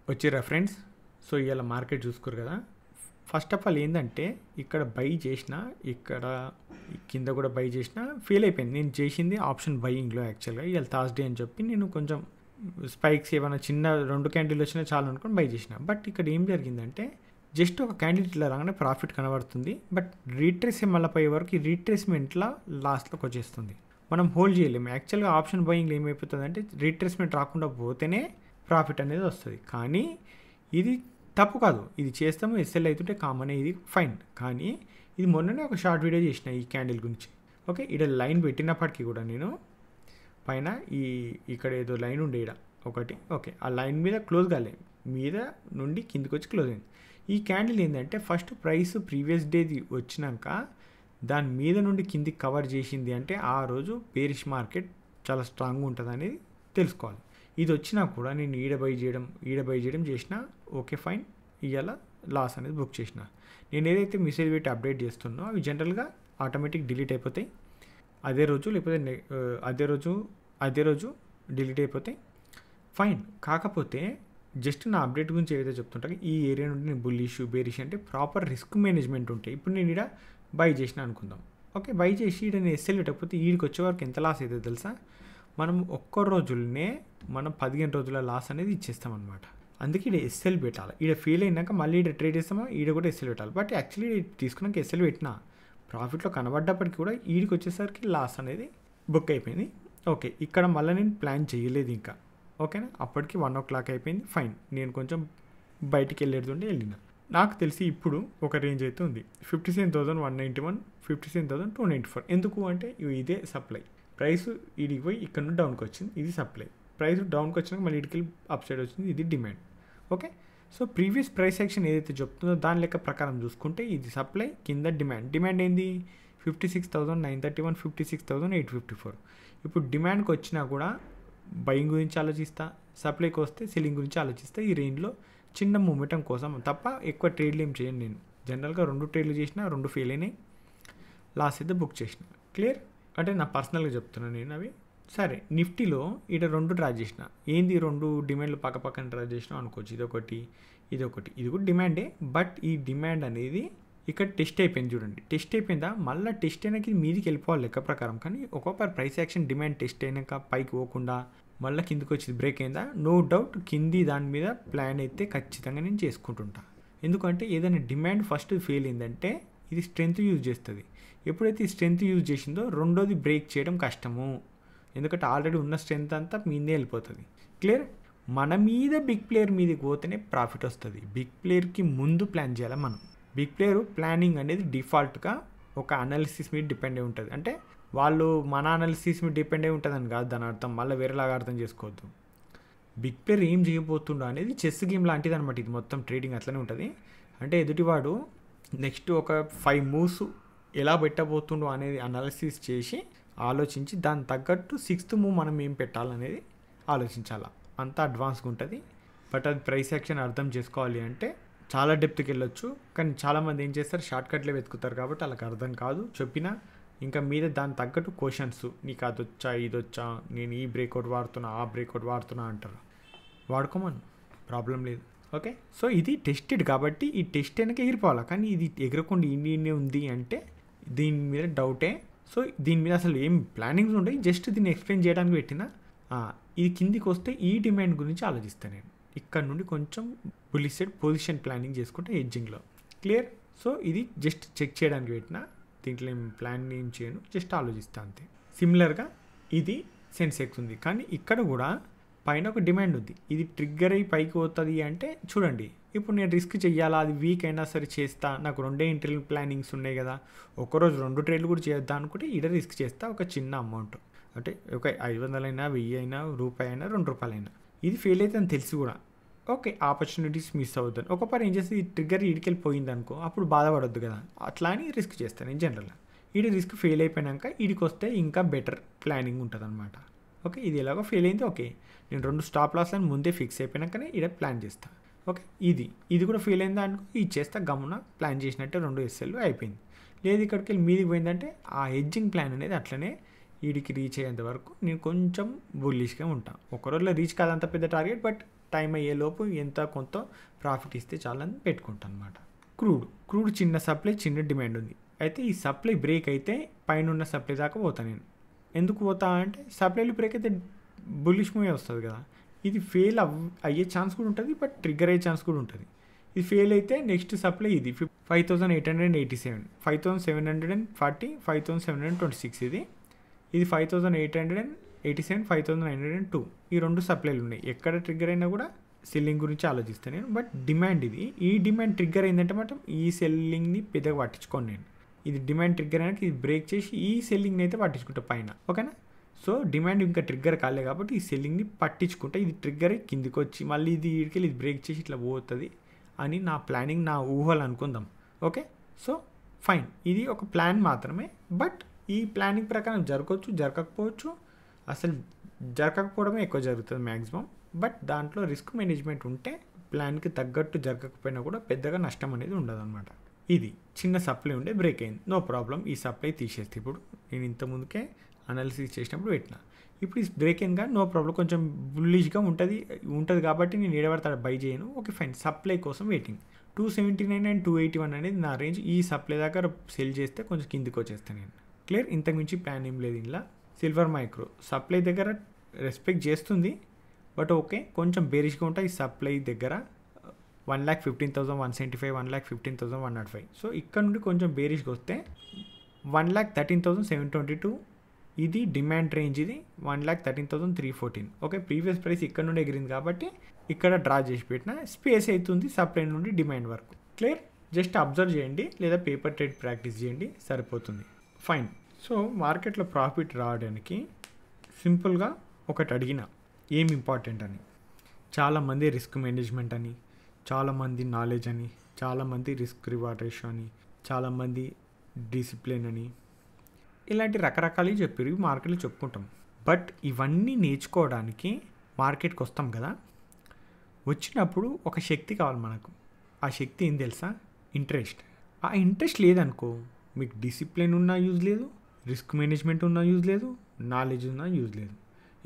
వచ్చిర్రా friends. So ఇవాళ market చూసుకోరు కదా. ఫస్ట్ ఆఫ్ ఆల్ ఏంటంటే ఇక్కడ బై చేసిన, ఇక్కడ కింద కూడా బై చేసిన, ఫెయిల్ అయిపోయింది. నేను చేసింది ఆప్షన్ బయింగ్లో యాక్చువల్గా. ఇవాళ థర్స్డే అని చెప్పి నేను కొంచెం స్పైక్స్ ఏమైనా చిన్న 2 క్యాండిల్ వచ్చినా చాలు అనుకొని బై చేసిన. బట్ ఇక్కడ ఏం జరిగిందంటే జస్ట్ ఒక క్యాండిల్ ఇట్లా రాగానే ప్రాఫిట్ కనబడుతుంది. బట్ రీట్రేస్ మళ్ళీ పోయే వరకు ఈ రీట్రేస్మెంట్లో లాస్ట్లోకి వచ్చేస్తుంది. మనం హోల్డ్ చేయలేము. యాక్చువల్గా ఆప్షన్ బయింగ్లో ఏమైపోతుందంటే రీట్రేస్మెంట్ రాకుండా పోతేనే ప్రాఫిట్ అనేది వస్తుంది. కానీ ఇది తప్పు కాదు, ఇది చేస్తాము, ఎస్ఎల్ అవుతుంటే కామన్, ఇది ఫైన్. కానీ ఇది మొన్ననే ఒక షార్ట్ వీడియో చేసిన ఈ క్యాండిల్ గురించి. ఓకే, ఇక్కడ లైన్ పెట్టినప్పటికీ కూడా నేను పైన ఇక్కడ ఏదో లైన్ ఉండే ఇక్కడ ఒకటి. ఓకే, ఆ లైన్ మీద క్లోజ్ కాలేదు, మీద నుండి కిందికి వచ్చి క్లోజ్ అయింది. ఈ క్యాండిల్ ఏంటంటే ఫస్ట్ ప్రైస్ ప్రీవియస్ డేది వచ్చినాక దాని మీద నుండి కిందికి కవర్ చేసింది అంటే ఆ రోజు బేరిష్ మార్కెట్ చాలా స్ట్రాంగ్గా ఉంటుంది అనేది తెలుసుకోవాలి. ఇది వచ్చినా కూడా నేను ఈడ బై చేయడం చేసిన. ఓకే ఫైన్, ఇవాళ లాస్ అనేది బుక్ చేసిన. నేను ఏదైతే మెసేజ్ పెట్టి అప్డేట్ చేస్తున్నో అవి జనరల్గా ఆటోమేటిక్ డిలీట్ అయిపోతాయి అదే రోజు, లేకపోతే అదే రోజు డిలీట్ అయిపోతాయి. ఫైన్. కాకపోతే జస్ట్ నా అప్డేట్ గురించి ఏదైతే చెప్తుంటా, ఈ ఏరియా నుండి నేను బుల్లిష్ బేరిష్ అంటే ప్రాపర్ రిస్క్ మేనేజ్మెంట్ ఉంటాయి. ఇప్పుడు నేను ఇక్కడ బై చేసిన అనుకుందాం. ఓకే, బై చేసి ఇక్కడ నేను ఎస్ఎల్ పెట్టకపోతే ఈడికి వచ్చే వరకు ఎంత లాస్ అవుతుందో తెలుసా? మనం ఒక్క రోజులనే మనం 15 రోజుల లాస్ అనేది ఇచ్చేస్తాం అనమాట. అందుకే ఇక్కడ ఎస్ఎల్ పెట్టాలి. ఇక్కడ ఫెయిల్ అయినాక మళ్ళీ ఇక్కడ ట్రేడ్ చేస్తామా, ఈడ కూడా ఎస్ఎల్ పెట్టాలి. బట్ యాక్చువల్లీ తీసుకున్నాక ఎస్ఎల్ పెట్టినా ప్రాఫిట్లో కనబడ్డప్పటికీ కూడా ఈడికి వచ్చేసరికి లాస్ అనేది బుక్ అయిపోయింది. ఓకే, ఇక్కడ మళ్ళీ నేను ప్లాన్ చేయలేదు ఇంకా. ఓకేనా, అప్పటికి 1 o'clock అయిపోయింది. ఫైన్, నేను కొంచెం బయటికి వెళ్ళిన. నాకు తెలిసి ఇప్పుడు ఒక రేంజ్ అయితే ఉంది 57,191, 57,294. ఎందుకు అంటే ఇదే సప్లై. ప్రైస్ ఇడికి పోయి ఇక్కడ నుండి డౌన్కి వచ్చింది, ఇది సప్లై. ప్రైస్ డౌన్కి వచ్చినాక మళ్ళీ ఇడికి అప్ సైడ్ వచ్చింది, ఇది demand. Okay, so previous price action ఏదైతే చెప్తుందో దాని లెక్క ప్రకారం చూసుకుంటే ఇది సప్లై, కింద డిమాండ్ ఏంది 56,931, 56,854. ఇప్పుడు డిమాండ్కి వచ్చినా కూడా బయింగ్ గురించి ఆలోచిస్తా, సప్లైకి వస్తే సెల్లింగ్ గురించి ఆలోచిస్తా. ఈ రేంజ్లో చిన్న మూమెంటం కోసం తప్ప ఎక్కువ ట్రేడ్లు ఏం చేయను నేను. జనరల్గా 2 ట్రేడ్లు చేసిన, 2 ఫెయిల్ అయినాయి, లాస్ అయితే బుక్ చేసిన. క్లియర్ అంటే నా పర్సనల్గా చెప్తున్నాను నేను అవి. సరే, నిఫ్టీలో ఇక్కడ 2 డ్రా చేసిన. ఏంది 2 డిమాండ్లు పక్కన డ్రా చేసినా అనుకోవచ్చు. ఇదొకటి, ఇది కూడా డిమాండే. బట్ ఈ డిమాండ్ అనేది ఇక్కడ టెస్ట్ అయిపోయింది చూడండి. టెస్ట్ అయిపోయిందా, మళ్ళీ టెస్ట్ అయినాక మీదికి వెళ్ళిపోవాలి లెక్క ప్రకారం. కానీ ఒక్కొక్క ప్రైస్ యాక్షన్ డిమాండ్ టెస్ట్ అయినాక పైకి పోకుండా మళ్ళీ కిందికి వచ్చి బ్రేక్ అయిందా, నో డౌట్ కింది దాని మీద ప్లాన్ అయితే ఖచ్చితంగా నేను చేసుకుంటుంటా. ఎందుకంటే ఏదైనా డిమాండ్ ఫస్ట్ ఫెయిల్ అయిందంటే ఇది స్ట్రెంత్ యూజ్ చేస్తుంది. ఎప్పుడైతే ఈ స్ట్రెంత్ యూజ్ చేసిందో రెండోది బ్రేక్ చేయడం కష్టము. ఎందుకంటే ఆల్రెడీ ఉన్న స్ట్రెంత్ అంతా మీదే వెళ్ళిపోతుంది. క్లియర్. మన మీద బిగ్ ప్లేయర్ మీదకి పోతేనే ప్రాఫిట్ వస్తుంది. బిగ్ ప్లేయర్కి ముందు ప్లాన్ చేయాలి మనం. బిగ్ ప్లేయర్ ప్లానింగ్ అనేది డిఫాల్ట్గా ఒక అనాలిసిస్ మీద డిపెండ్ అయి ఉంటుంది. అంటే వాళ్ళు మన అనాలిసిస్ మీద డిపెండ్ అయి ఉంటుందని కాదు దాని అర్థం, మళ్ళీ వేరేలాగా అర్థం చేసుకోవద్దు. బిగ్ ప్లేయర్ ఏం చేయబోతుండో అనేది చెస్ గేమ్ లాంటిది అనమాట. ఇది మొత్తం ట్రేడింగ్ అట్లనే ఉంటుంది. అంటే ఎదుటివాడు నెక్స్ట్ ఒక 5 moves ఎలా పెట్టబోతుండో అనేది అనాలిసిస్ చేసి ఆలోచించి దాని తగ్గట్టు 6th move మనం ఏం పెట్టాలనేది ఆలోచించాలి. అంతా అడ్వాన్స్గా ఉంటుంది. బట్ అది ప్రైస్ యాక్షన్ అర్థం చేసుకోవాలి అంటే చాలా డెప్త్కి వెళ్ళొచ్చు. కానీ చాలామంది ఏం చేస్తారు, షార్ట్కట్లే వెతుకుతారు కాబట్టి వాళ్ళకి అర్థం కాదు. చెప్పినా ఇంకా మీద దాని తగ్గట్టు క్వశ్చన్స్, నీకు అది వచ్చా ఇది వచ్చా, నేను ఈ బ్రేక్అవుట్ వాడుతున్నా ఆ బ్రేక్అవుట్ వాడుతున్నా అంటారు. వాడుకోమను, ప్రాబ్లం లేదు. ఓకే, సో ఇది టెస్టెడ్ కాబట్టి ఈ టెస్ట్ వెనక ఎగిరిపోవాలి. కానీ ఇది ఎగరకుండా ఇండియనే ఉంది అంటే దీని మీద డౌటే. సో దీని మీద అసలు ఏం ప్లానింగ్స్ ఉంటాయి, జస్ట్ దీన్ని ఎక్స్ప్లెయిన్ చేయడానికి పెట్టిన. ఇది కిందికి వస్తే ఈ డిమాండ్ గురించి ఆలోచిస్తాను నేను. ఇక్కడ నుండి కొంచెం బుల్లిష్ సైడ్ పొజిషన్ ప్లానింగ్ చేసుకుంటే హెడ్జింగ్లో. క్లియర్. సో ఇది జస్ట్ చెక్ చేయడానికి పెట్టిన, దీంట్లో ఏం ప్లాన్ ఏం చేయను, జస్ట్ ఆలోచిస్తాను అంతే. సిమిలర్గా ఇది సెన్సెక్స్ ఉంది, కానీ ఇక్కడ కూడా పైన ఒక డిమాండ్ ఉంది. ఇది ట్రిగ్గర్ అయ్యి పైకి పోతుంది అంటే చూడండి, ఇప్పుడు నేను రిస్క్ చెయ్యాలా, అది వీక్ అయినా సరే చేస్తా, నాకు 2 ఇంటర్వ్యూ ప్లానింగ్స్ ఉన్నాయి కదా, ఒకరోజు 2 ట్రేడ్లు కూడా చేద్దాం అనుకుంటే ఇక్కడ రిస్క్ చేస్తా ఒక చిన్న అమౌంట్. అంటే ఒక 500 అయినా 1000 అయినా రూపాయి అయినా 2 రూపాయలైనా. ఇది ఫెయిల్ అయితే అని తెలిసి కూడా ఓకే, ఆపర్చునిటీస్ మిస్ అవుతాను. ఒకసారి ఏం చేస్తే ఈ ట్రిగ్గర్ ఈడికెళ్ళిపోయింది అనుకో, అప్పుడు బాధపడొద్దు కదా, అట్లా అని రిస్క్ చేస్తాను నేను జనరల్గా. ఈడి రిస్క్ ఫెయిల్ అయిపోయాక ఈడికి వస్తే ఇంకా బెటర్ ప్లానింగ్ ఉంటుంది అనమాట. ఓకే, ఇది ఎలాగో ఫెయిల్ అయింది. ఓకే, నేను 2 స్టాప్ లాస్ అని ముందే ఫిక్స్ అయిపోయినాకనే ఇక్కడ ప్లాన్ చేస్తాను. ఓకే, ఇది కూడా ఫెయిల్ అయిందా అనుకో, ఇది చేస్తా గమ్మున ప్లాన్ చేసినట్టే 2 SL అయిపోయింది. లేదు ఇక్కడికి వెళ్ళి మీదికి పోయిందంటే ఆ హెడ్జింగ్ ప్లాన్ అనేది అట్లనే వీడికి రీచ్ అయ్యేంత వరకు నేను కొంచెం బుల్లిష్గా ఉంటాను. ఒక రోజులో రీచ్ కాదంత పెద్ద టార్గెట్, బట్ టైం అయ్యేలోపు ఎంత కొంత ప్రాఫిట్ ఇస్తే చాలని పెట్టుకుంటాను అనమాట. క్రూడ్ చిన్న సప్లై చిన్న డిమాండ్ ఉంది. అయితే ఈ సప్లై బ్రేక్ అయితే పైన ఉన్న సప్లై దాకా పోతా నేను. ఎందుకు పోతా అంటే సప్లైలు బ్రేక్ అయితే బుల్లిష్ మూవీ వస్తుంది కదా, ఇది ఫెయిల్ అయ్యే ఛాన్స్ కూడా ఉంటుంది, బట్ ట్రిగ్గర్ అయ్యే ఛాన్స్ కూడా ఉంటుంది. ఇది ఫెయిల్ అయితే నెక్స్ట్ సప్లై ఇది 5887, 5740, 5726 ఇది 5887, 5902 ఈ 2 సప్లైలు ఉన్నాయి. ఎక్కడ ట్రిగ్గర్ అయినా కూడా సెల్లింగ్ గురించి ఆలోచిస్తాను నేను. బట్ డిమాండ్ ఈ డిమాండ్ ట్రిగ్గర్ అయిందంటే మాత్రం ఈ సెల్లింగ్ని పెద్దగా పట్టించుకోను నేను. ఇది డిమాండ్ ట్రిగ్గర్ అయినాక ఇది బ్రేక్ చేసి ఈ సెల్లింగ్ని అయితే పట్టించుకుంటా పైన, ఓకేనా. సో డిమాండ్ ఇంకా ట్రిగ్గర్ కాలే కాబట్టి ఈ సెల్లింగ్ని పట్టించుకుంటా. ఇది ట్రిగ్గర్ కిందికి వచ్చి మళ్ళీ ఇది ఇది బ్రేక్ చేసి ఇట్లా పోతుంది అని నా ప్లానింగ్, నా ఊహలు అనుకుందాం, ఓకే. సో ఫైన్, ఇది ఒక ప్లాన్ మాత్రమే. బట్ ఈ ప్లానింగ్ ప్రకారం జరగవచ్చు, జరగకపోవచ్చు, అసలు జరగకపోవడమే ఎక్కువ జరుగుతుంది మ్యాక్సిమం. బట్ దాంట్లో రిస్క్ మేనేజ్మెంట్ ఉంటే ప్లాన్కి తగ్గట్టు జరగకపోయినా కూడా పెద్దగా నష్టం అనేది ఉండదు అనమాట. ఇది చిన్న సప్లై ఉండే బ్రేక్ అయింది, నో ప్రాబ్లం. ఈ సప్లై తీసేస్తే ఇప్పుడు నేను ఇంత ముందుకే అనాలిసిస్ చేసినప్పుడు పెట్టిన, ఇప్పుడు ఈ బ్రేక్ అయింది కానీ నో ప్రాబ్లం, కొంచెం బుల్లిష్గా ఉంటుంది కాబట్టి నేను ఏడబడతాడు బై చేయను, ఓకే ఫైన్. సప్లై కోసం వెయిటింగ్ 279 అండ్ 281 అనేది నా రేంజ్. ఈ సప్లై దగ్గర సెల్ చేస్తే కొంచెం కిందికి వచ్చేస్తాను నేను. క్లియర్, ఇంతకుమించి ప్లాన్ ఏం లేదు ఇలా. సిల్వర్ మైక్రో సప్లై దగ్గర రెస్పెక్ట్ చేస్తుంది, బట్ ఓకే కొంచెం బేరిష్గా ఉంటాయి. ఈ సప్లై దగ్గర 1,15,175, 1,15,105. సో ఇక్కడ నుండి కొంచెం బేరిష్గా వస్తే 1,13,722 ఇది డిమాండ్ రేంజ్. ఇది 1,13,314. ఓకే, ప్రీవియస్ ప్రైస్ ఇక్కడ నుండి ఎగిరింది కాబట్టి ఇక్కడ డ్రా చేసి పెట్టిన స్పేస్ అవుతుంది సప్లై నుండి డిమాండ్ వరకు. క్లియర్, జస్ట్ అబ్జర్వ్ చేయండి లేదా పేపర్ ట్రేడ్ ప్రాక్టీస్ చేయండి, సరిపోతుంది. ఫైన్. సో మార్కెట్లో ప్రాఫిట్ రావడానికి సింపుల్గా ఒకటి అడిగిన, ఏం ఇంపార్టెంట్ అని. చాలామంది రిస్క్ మేనేజ్మెంట్ అని, చాలామంది నాలెడ్జ్ అని, చాలామంది రిస్క్ రివార్డ్ రేషియో అని, చాలామంది డిసిప్లిన్ అని, ఇలాంటి రకరకాలు చెప్పారు. ఇవి మార్కెట్లో చెప్పుకుంటాం. బట్ ఇవన్నీ నేర్చుకోవడానికి మార్కెట్కి వస్తాం కదా, వచ్చినప్పుడు ఒక శక్తి కావాలి మనకు. ఆ శక్తి ఏం తెలుసా? ఇంట్రెస్ట్. ఆ ఇంట్రెస్ట్ లేదనుకో మీకు డిసిప్లిన్ ఉన్నా యూజ్ లేదు, రిస్క్ మేనేజ్మెంట్ ఉన్నా యూజ్ లేదు, నాలెడ్జ్ ఉన్నా యూజ్ లేదు.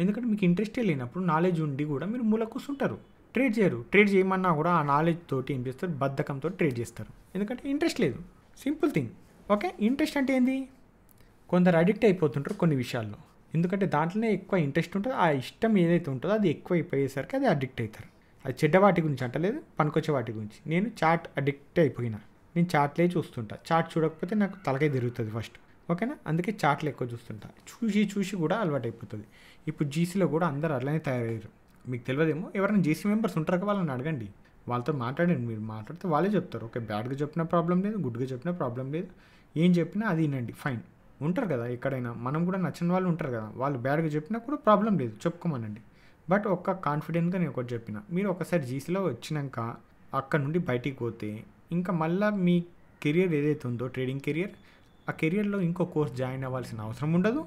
ఎందుకంటే మీకు ఇంట్రెస్టే లేనప్పుడు నాలెడ్జ్ ఉండి కూడా మీరు మూల కూర్చుంటారు, ట్రేడ్ చేయరు. ట్రేడ్ చేయమన్నా కూడా ఆ నాలెడ్జ్ తోటి ఏం చేస్తారు, బద్ధకంతో ట్రేడ్ చేస్తారు. ఎందుకంటే ఇంట్రెస్ట్ లేదు. Simple thing, okay. ఇంట్రెస్ట్ అంటే ఏంది? కొందరు అడిక్ట్ అయిపోతుంటారు కొన్ని విషయాల్లో, ఎందుకంటే దాంట్లోనే ఎక్కువ ఇంట్రెస్ట్ ఉంటుంది. ఆ ఇష్టం ఏదైతే ఉంటుందో అది ఎక్కువ అయిపోయేసరికి అది అడిక్ట్ అవుతారు. అది చెడ్డ వాటి గురించి అంటలేదు, పనికొచ్చే వాటి గురించి. నేను చాట్ అడిక్ట్ అయిపోయినా, నేను చాట్లే చూస్తుంటా. చాట్ చూడకపోతే నాకు తలకాయ తిరుగుతుంది ఫస్ట్, ఓకేనా. అందుకే చాట్లు ఎక్కువ చూస్తుంటా. చూసి కూడా అలవాటు అయిపోతుంది. ఇప్పుడు జీసీలో కూడా అందరు అలానే తయారయ్యారు. మీకు తెలియదేమో, ఎవరైనా జీసీ మెంబర్స్ ఉంటారు కదా, వాళ్ళని అడగండి, వాళ్ళతో మాట్లాడండి. మీరు మాట్లాడితే వాళ్ళే చెప్తారు. ఓకే, బ్యాడ్గా చెప్పినా ప్రాబ్లం లేదు, గుడ్గా చెప్పినా ప్రాబ్లం లేదు, ఏం చెప్పినా అది వినండి, ఫైన్. ఉంటారు కదా ఎక్కడైనా, మనం కూడా నచ్చిన వాళ్ళు ఉంటారు కదా, వాళ్ళు బ్యాడ్గా చెప్పినా కూడా ప్రాబ్లం లేదు, చెప్పుకోమనండి. బట్ ఒక్క కాన్ఫిడెంట్గా నేను ఒకటి చెప్పిన, మీరు ఒకసారి జీసీలో వచ్చినాక అక్కడ నుండి బయటికి పోతే ఇంకా మళ్ళీ మీ కెరియర్ ఏదైతే ఉందో ట్రేడింగ్ కెరియర్, ఆ కెరియర్లో ఇంకో కోర్స్ జాయిన్ అవ్వాల్సిన అవసరం ఉండదు.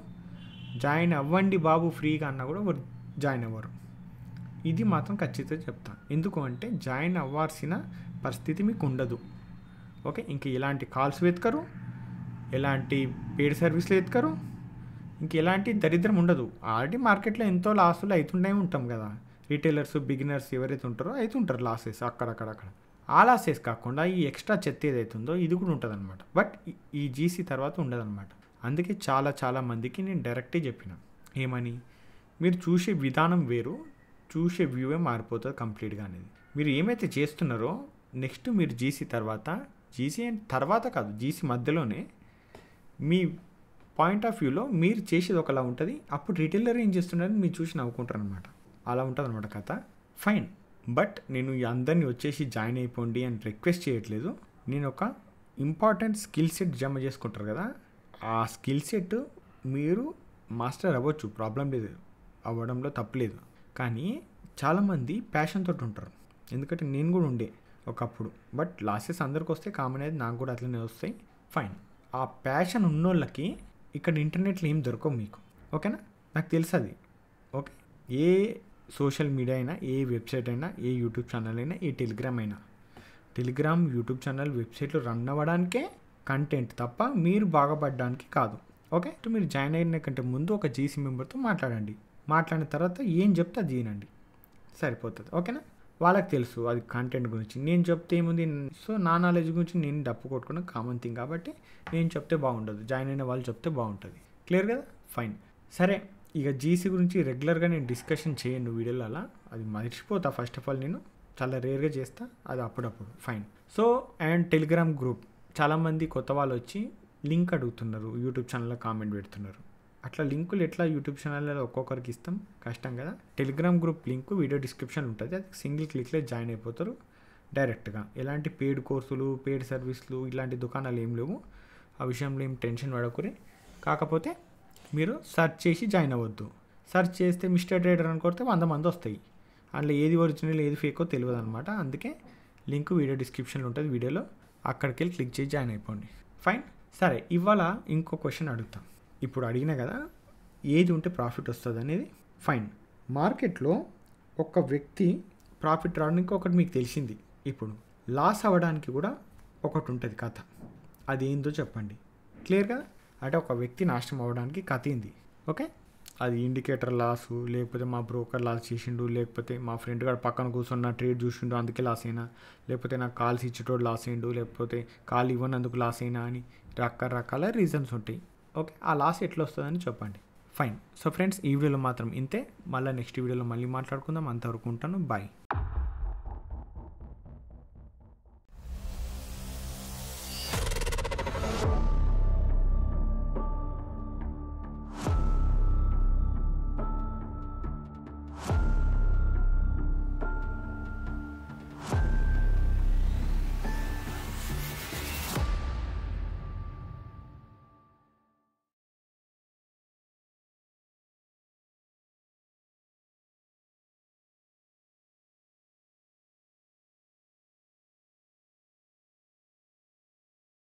జాయిన్ అవ్వండి బాబు ఫ్రీగా అన్నా కూడా జాయిన్ అవ్వరు. ఇది మాత్రం ఖచ్చితంగా చెప్తాను. ఎందుకు అంటే జాయిన్ అవ్వాల్సిన పరిస్థితి మీకు ఉండదు, ఓకే. ఇంక ఎలాంటి కాల్స్ వెతకరు, ఎలాంటి పేడ్ సర్వీస్లు వెతకరు, ఇంక ఎలాంటి దరిద్రం ఉండదు. ఆల్రెడీ మార్కెట్లో ఎంతో లాసులు అవుతుండే ఉంటాం కదా, రీటైలర్స్ బిగినర్స్ ఎవరైతే ఉంటారో అవుతుంటారు లాసెస్ అక్కడక్కడ. ఆ లాసెస్ కాకుండా ఈ ఎక్స్ట్రా చెత్త ఏదైతుందో ఇది కూడా ఉంటుంది అనమాట. బట్ ఈ జీసీ తర్వాత ఉండదన్నమాట. అందుకే చాలా మందికి నేను డైరెక్టే చెప్పిన, ఏమని, మీరు చూసే విధానం వేరు, చూసే వ్యూవే మారిపోతుంది కంప్లీట్గా అనేది. మీరు ఏమైతే చేస్తున్నారో నెక్స్ట్ మీరు జీసీ తర్వాత కాదు, జీసీ మధ్యలోనే మీ పాయింట్ ఆఫ్ వ్యూలో మీరు చేసేది ఒకలా ఉంటుంది. అప్పుడు రిటైలర్ ఏం చేస్తున్నారని మీరు చూసి నవ్వుకుంటారు అనమాట. అలా ఉంటుంది అనమాట కథ. ఫైన్. బట్ నేను అందరినీ వచ్చేసి జాయిన్ అయిపోండి అని రిక్వెస్ట్ చేయట్లేదు. నేను ఒక ఇంపార్టెంట్ స్కిల్ సెట్ జమ చేసుకుంటారు కదా, ఆ స్కిల్ సెట్ మీరు మాస్టర్ అవ్వచ్చు, ప్రాబ్లం లేదు, అవ్వడంలో తప్పలేదు. కానీ చాలామంది ప్యాషన్ తోటి ఉంటారు, ఎందుకంటే నేను కూడా ఉండే ఒకప్పుడు. బట్ లాసెస్ అందరికి వస్తే కామన్ అనేది, నాకు కూడా అట్లనే వస్తాయి. ఫైన్. ఆ ప్యాషన్ ఉన్నోళ్ళకి ఇక్కడ ఇంటర్నెట్లో ఏం దొరకవు మీకు, ఓకేనా. నాకు తెలుసు అది, ఓకే. ఏ సోషల్ మీడియా అయినా, ఏ వెబ్సైట్ అయినా, ఏ యూట్యూబ్ ఛానల్ అయినా, ఏ టెలిగ్రామ్ యూట్యూబ్ ఛానల్ వెబ్సైట్లో రన్ అవ్వడానికే కంటెంట్ తప్ప మీరు బాగుపడడానికి కాదు, ఓకే. మీరు జాయిన్ అయిన కంటే ముందు ఒక జీసీ మెంబర్తో మాట్లాడండి. మాట్లాడిన తర్వాత ఏం చెప్తే అది వినండి, సరిపోతుంది, ఓకేనా. వాళ్ళకి తెలుసు అది కంటెంట్ గురించి. నేను చెప్తే ఏముంది, సో నా నాలెడ్జ్ గురించి నేను డప్పు కొట్టుకున్న కామన్ థింగ్ కాబట్టి నేను చెప్తే బాగుండదు, జాయిన్ అయిన వాళ్ళు చెప్తే బాగుంటుంది. క్లియర్ కదా? ఫైన్. సరే, ఇక జీసీ గురించి రెగ్యులర్గా నేను డిస్కషన్ చేయను వీడియోలో, అలా అది మర్చిపోతా. ఫస్ట్ ఆఫ్ ఆల్ నేను చాలా రేర్గా చేస్తా అది అప్పుడప్పుడు. Fine. So and Telegram group, చాలామంది కొత్త వాళ్ళు వచ్చి లింక్ అడుగుతున్నారు, యూట్యూబ్ ఛానల్లో కామెంట్ పెడుతున్నారు. అట్లా లింకులు ఎట్లా యూట్యూబ్ ఛానల్లో ఒక్కొక్కరికి ఇస్తాం, కష్టం కదా. Telegram group link video description ఉంటుంది, అది సింగిల్ క్లిక్లో జాయిన్ అయిపోతారు డైరెక్ట్గా. ఎలాంటి పెయిడ్ కోర్సులు, పెయిడ్ సర్వీసులు ఇలాంటి దుకాణాలు ఏం లేవు. ఆ విషయంలో ఏం టెన్షన్ పడకూరి. కాకపోతే మీరు సెర్చ్ చేసి జాయిన్ అవ్వద్దు. సెర్చ్ చేస్తే మిస్టర్ ట్రేడర్ అని కొడితే 100 మంది వస్తాయి. అందులో ఏది ఒరిజినల్ ఏది ఫేకో తెలియదు అనమాట. అందుకే లింక్ వీడియో డిస్క్రిప్షన్లో ఉంటుంది వీడియోలో, అక్కడికి వెళ్ళి క్లిక్ చేసి జాయిన్ అయిపోండి. ఫైన్. సరే, ఇవాళ ఇంకో క్వశ్చన్ అడుగుతాం. ఇప్పుడు అడిగినా కదా ఏది ఉంటే ప్రాఫిట్ వస్తుంది అనేది. ఫైన్. మార్కెట్లో ఒక వ్యక్తి ప్రాఫిట్ రావడానికి ఒకటి మీకు తెలిసింది. ఇప్పుడు లాస్ అవ్వడానికి కూడా ఒకటి ఉంటుంది కథ. అది ఏందో చెప్పండి. క్లియర్ కదా? అంటే ఒక వ్యక్తి నాశనం అవ్వడానికి కథ ఏంది? ఓకే, అది ఇండికేటర్ లాసు, లేకపోతే మా బ్రోకర్ లాస్ చేసిండు, లేకపోతే మా ఫ్రెండ్ గారు పక్కన కూర్చొని ట్రేడ్ చూసిండు అందుకే లాస్ అయినా, లేకపోతే నాకు కాల్స్ ఇచ్చేటోడు లాస్ అయ్యిండు, లేకపోతే కాల్ ఇవ్వనందుకు లాస్ అయినా అని రకరకాల రీజన్స్ ఉంటాయి. ఓకే, ఆ లాస్ ఎట్లా వస్తుందని చెప్పండి. ఫైన్. సో ఫ్రెండ్స్, ఈ వీడియోలో మాత్రం ఇంతే. మళ్ళీ నెక్స్ట్ వీడియోలో మళ్ళీ మాట్లాడుకుందాం. అంతవరకు ఉంటాను. బాయ్.